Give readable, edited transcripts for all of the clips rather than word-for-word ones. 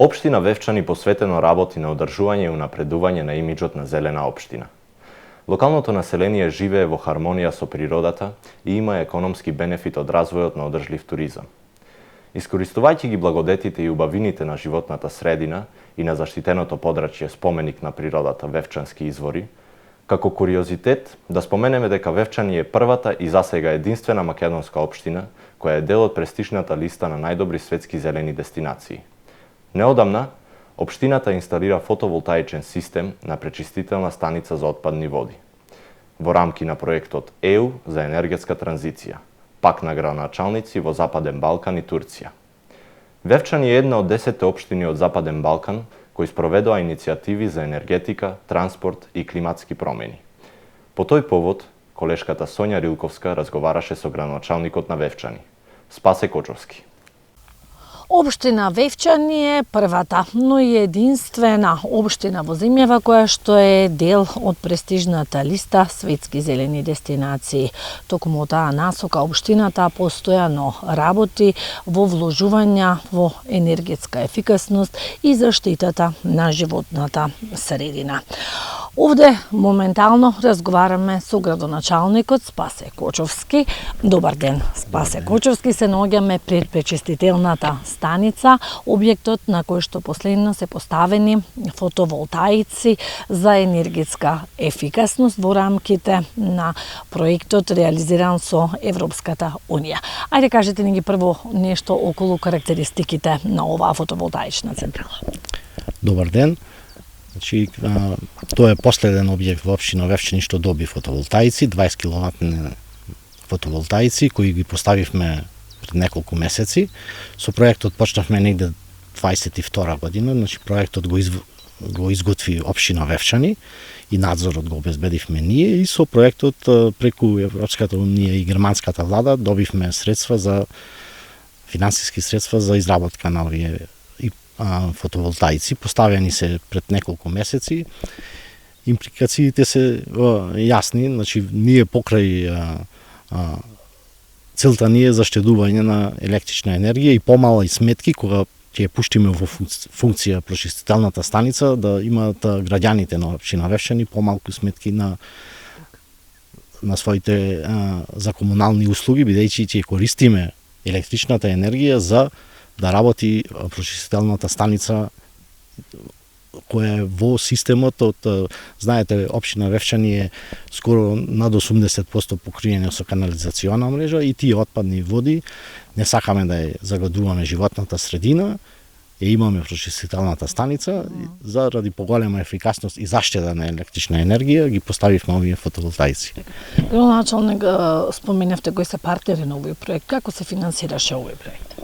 Општина Вевчани посветено работи на одржување и унапредување на имиџот на зелена општина. Локалното население живее во хармонија со природата и има економски бенефит од развојот на одржлив туризам. Искористувајќи ги благодетите и убавините на животната средина и на заштитеното подрачје споменик на природата Вевчански извори, како куриозитет да споменеме дека Вевчани е првата и засега единствена македонска општина која е дел од престижната листа на најдобри светски зелени дестинации. Неодамна, општината инсталира фотоволтаичен систем на пречистителна станица за отпадни води, во рамки на проектот ЕУ за енергетска транзиција, пак на градоначалници во Западен Балкан и Турција. Вевчани е една од 10 општини од Западен Балкан кои спроведоа иницијативи за енергетика, транспорт и климатски промени. По тој повод, колешката Сонја Рилковска разговараше со градоначалникот на Вевчани, Спасе Кочовски. Општина Вевчани е првата, но и единствена општина во земјава која што е дел од престижната листа светски зелени дестинации. Токму таа насока општината постојано работи во вложувања во енергетска ефикасност и заштитата на животната средина. Овде моментално разговараме со градоначалникот Спасе Кочовски. Добар ден, Спасе Кочовски. Се наоѓаме пред пречистителната станица, објектот на кој што последно се поставени фотоволтаици за енергетска ефикасност во рамките на проектот реализиран со Европската Унија. Ајде кажете ни ги прво нешто околу карактеристиките на оваа фотоволтаична централа. Добар ден. Значи, тоа е последен објект во општина Вевчани што доби фотоволтаици, 20 киловатни фотоволтаици кои ги поставивме пред неколку месеци. Со проектот почнавме негде 22 година, значи проектот го изготви општина Вевчани и надзорот го обезбедивме ние и со проектот преку Европската Унија и германската влада добивме средства за финансиски средства за изработка на овие фотоволтаици, поставени се пред неколку месеци. Импликациите се јасни, значи ние покрај целта ни е заштедување на електрична енергија и помала и сметки кога ќе ја пуштиме во функција прочистителната станица, да имаат граѓаните на општина Вевчани помалку сметки на своите за комунални услуги, бидејќи ќе користиме електричната енергија за да работи прочистителната станица која е во системот од, знаете, општина Вевчани е скоро над 80% покриена со канализациона мрежа и тие отпадни води не сакаме да ја загадуваме животната средина, ја имаме прочистителната станица, заради поголема ефикасност и заштеда на електрична енергија ги поставивме овие фотоволтаици. Градоначалник, споменавте кои се партнери на овој проект, како се финансираше овој проект?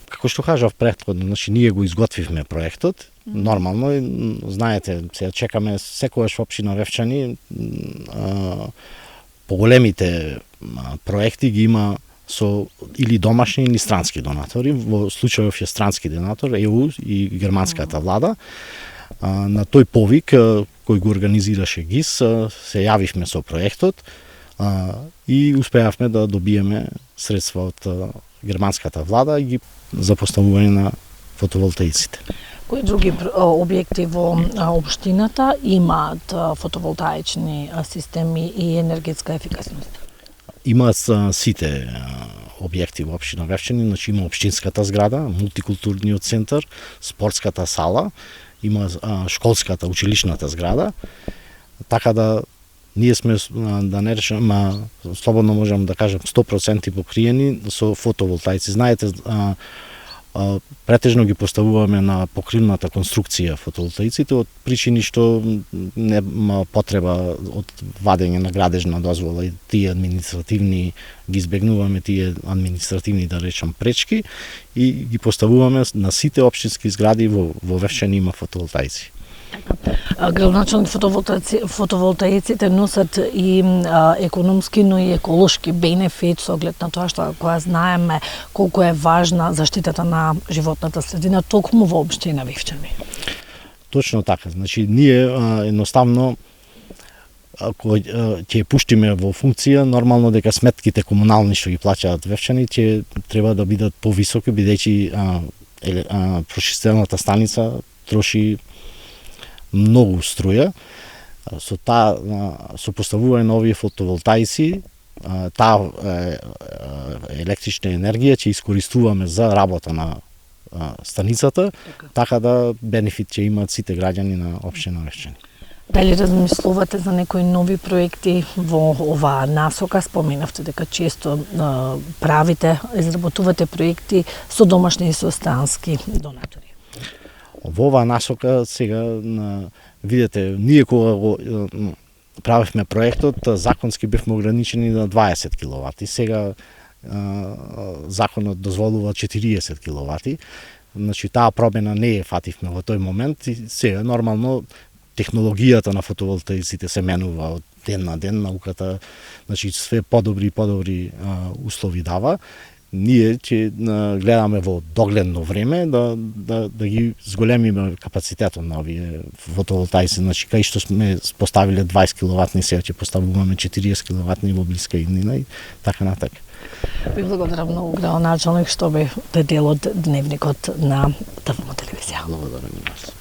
Како што кажав претходно, значи ние го изготвивме проектот, нормално, знаете, сега чекаме секогаш општина Вевчани поголемите проекти ги има со или домашни или странски донатори. Во случајов е странски донатор, ЕУ и германската влада. На тој повик кој го организираше ГИС, се јавивме со проектот и успеавме да добиеме средства од германската влада и ги за поставување на фотоволтаиците. Кои други објекти во општината имаат фотоволтаични системи и енергетска ефикасност? Имаат сите објекти во општина Вевчани, значи има општинската зграда, мултикултурниот центар, спортската сала, има школската, училишната зграда, така да ние сме, да не речем, слободно можам да кажем 100% покриени со фотоволтаици. Знаете, претежно ги поставуваме на покривната конструкција фотоволтаиците од причини што нема потреба од вадење на градежна дозвола и тие административни ги избегнуваме тие административни, да речем, пречки и ги поставуваме на сите општински згради во Вевчани има фотоволтаици. Градоначалник, фотоволтаиците носат и економски, но и еколошки бенефит со оглед на тоа што која знаеме колку е важна заштитата на животната средина токму во општина Вевчани. Точно така. Значи ние едноставно ако ќе пуштиме во функција, нормално дека сметките комунални што ги плаќаат Вевчани ќе треба да бидат повисоки, бидејќи прочистителната станица троши многу струја. Со со поставување на овие фотоволтаици, таа електрична енергија ќе искористуваме за работа на станицата, така да бенефит ќе имаат сите граѓани на општина Вевчани. Дали размислувате за некои нови проекти во оваа насока? Споменавте дека често изработувате проекти со домашни и со странски донатори. Во оваа насока сега видете, ние кога го правевме проектот, законски бевме ограничени на 20 киловати. Сега законот дозволува 40 киловати. Значи таа промена не ја фативме во тој момент и сега нормално технологијата на фотоволтаиците се менува од ден на ден, науката, значи све подобри и подобри услови дава. Ние ќе гледаме во догледно време да ги зголемиме капацитетот на овие фотоволтаици, значи кај што сме поставиле 20 киловатни, сега ќе поставуваме 40 киловатни во блиска иднина и така натака. Ви благодарам многу, градоначалник, што бевте дел од дневникот на ТВМ телевизија. Благодарам и вас.